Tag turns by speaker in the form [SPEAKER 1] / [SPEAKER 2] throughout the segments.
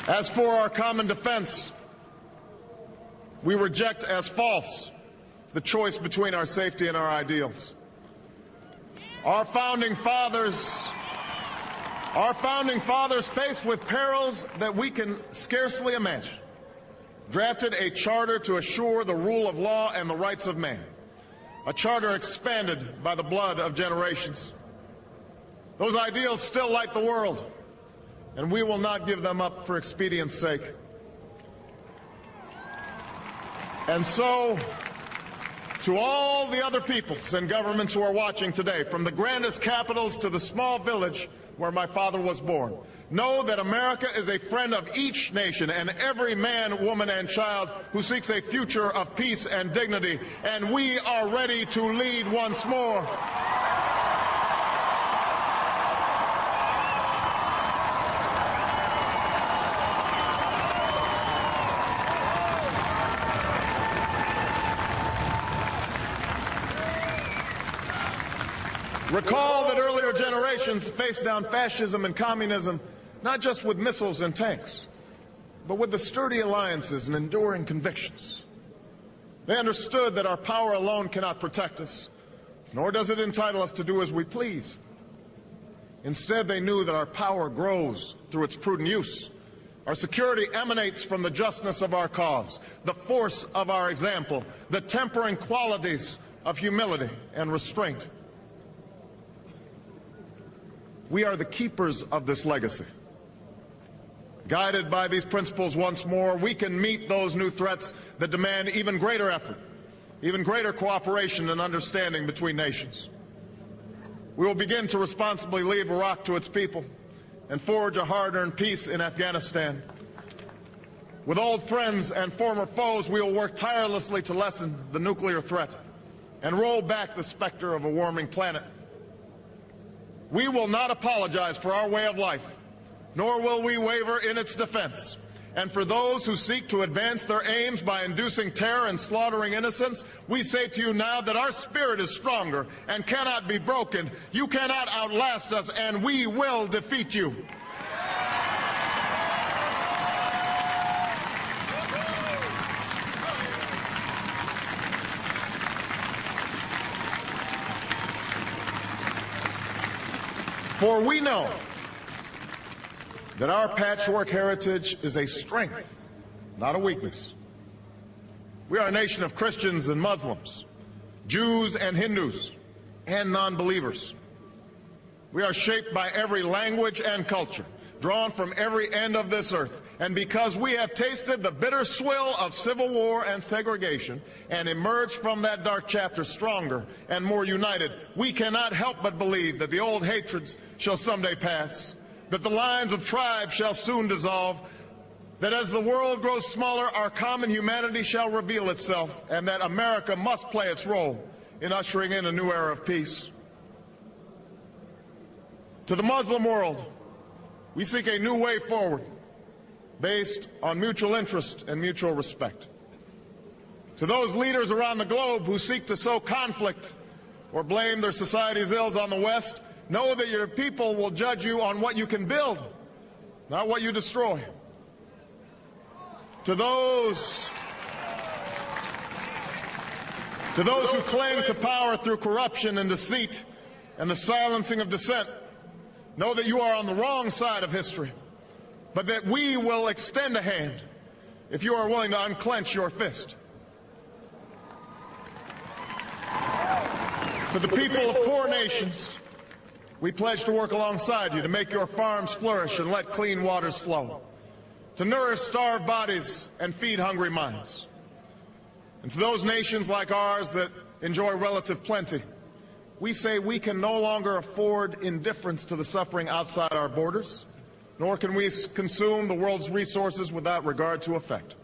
[SPEAKER 1] As for our common defense, we reject as false the choice between our safety and our ideals. Our founding fathers, faced with perils that we can scarcely imagine, drafted a charter to assure the rule of law and the rights of man, a charter expanded by the blood of generations. Those ideals still light the world, and we will not give them up for expedience sake. And so, to all the other peoples and governments who are watching today, from the grandest capitals to the small village where my father was born, know that America is a friend of each nation and every man, woman, and child who seeks a future of peace and dignity, and we are ready to lead once more. Recall that earlier generations faced down fascism and communism not just with missiles and tanks, but with the sturdy alliances and enduring convictions. They understood that our power alone cannot protect us, nor does it entitle us to do as we please. Instead, they knew that our power grows through its prudent use. Our security emanates from the justness of our cause, the force of our example, the tempering qualities of humility and restraint. We are the keepers of this legacy. Guided by these principles once more, we can meet those new threats that demand even greater effort, even greater cooperation and understanding between nations. We will begin to responsibly leave Iraq to its people and forge a hard-earned peace in Afghanistan. With old friends and former foes, we will work tirelessly to lessen the nuclear threat and roll back the specter of a warming planet. We will not apologize for our way of life, nor will we waver in its defense. And for those who seek to advance their aims by inducing terror and slaughtering innocents, we say to you now that our spirit is stronger and cannot be broken. You cannot outlast us, and we will defeat you. For we know that our patchwork heritage is a strength, not a weakness. We are a nation of Christians and Muslims, Jews and Hindus, and non-believers. We are shaped by every language and culture, drawn from every end of this earth. And because we have tasted the bitter swill of civil war and segregation and emerged from that dark chapter stronger and more united, we cannot help but believe that the old hatreds shall someday pass, that the lines of tribes shall soon dissolve, that as the world grows smaller, our common humanity shall reveal itself, and that America must play its role in ushering in a new era of peace. To the Muslim world, we seek a new way forward, based on mutual interest and mutual respect. To those leaders around the globe who seek to sow conflict or blame their society's ills on the West, know that your people will judge you on what you can build, not what you destroy. To those who cling to power through corruption and deceit and the silencing of dissent, know that you are on the wrong side of history, but that we will extend a hand if you are willing to unclench your fist. To the people of poor nations, we pledge to work alongside you to make your farms flourish and let clean waters flow, to nourish starved bodies and feed hungry minds. And to those nations like ours that enjoy relative plenty, we say we can no longer afford indifference to the suffering outside our borders, nor can we consume the world's resources without regard to effect.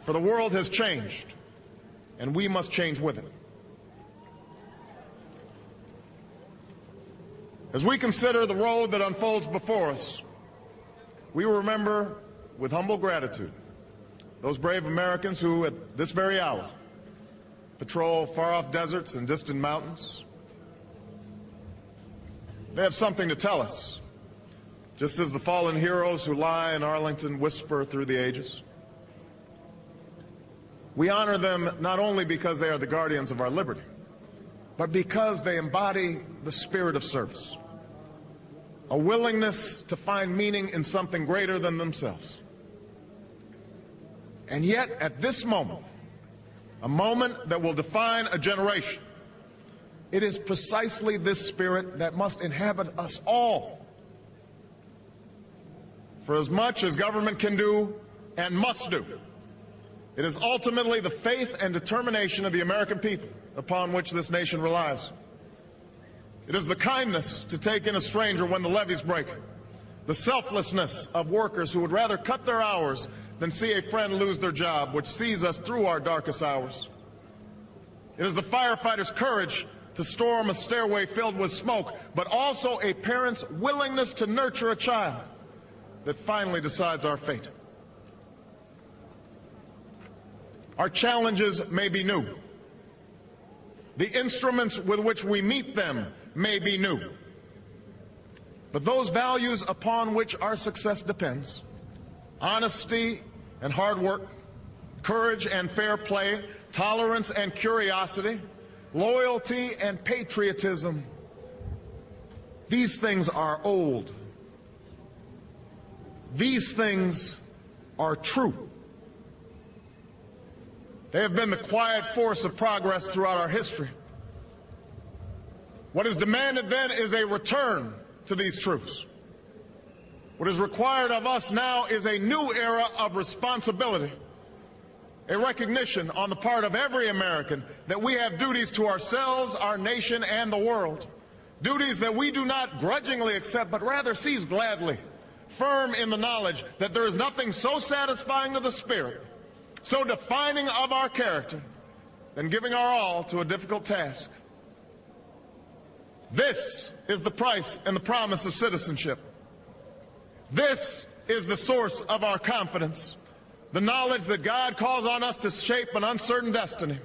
[SPEAKER 1] For the world has changed, and we must change with it. As we consider the road that unfolds before us, we will remember with humble gratitude those brave Americans who, at this very hour, patrol far-off deserts and distant mountains. They have something to tell us, just as the fallen heroes who lie in Arlington whisper through the ages. We honor them not only because they are the guardians of our liberty, but because they embody the spirit of service, a willingness to find meaning in something greater than themselves. And yet, at this moment, a moment that will define a generation, it is precisely this spirit that must inhabit us all. For as much as government can do and must do, it is ultimately the faith and determination of the American people upon which this nation relies. It is the kindness to take in a stranger when the levees break, the selflessness of workers who would rather cut their hours than see a friend lose their job, which sees us through our darkest hours. It is the firefighter's courage to storm a stairway filled with smoke, but also a parent's willingness to nurture a child that finally decides our fate. Our challenges may be new. The instruments with which we meet them may be new. But those values upon which our success depends, honesty and hard work, courage and fair play, tolerance and curiosity, loyalty and patriotism, these things are old. These things are true. They have been the quiet force of progress throughout our history. What is demanded then is a return to these truths. What is required of us now is a new era of responsibility, a recognition on the part of every American that we have duties to ourselves, our nation, and the world, duties that we do not grudgingly accept, but rather seize gladly, firm in the knowledge that there is nothing so satisfying to the spirit, so defining of our character, than giving our all to a difficult task. This is the price and the promise of citizenship. This is the source of our confidence, the knowledge that God calls on us to shape an uncertain destiny.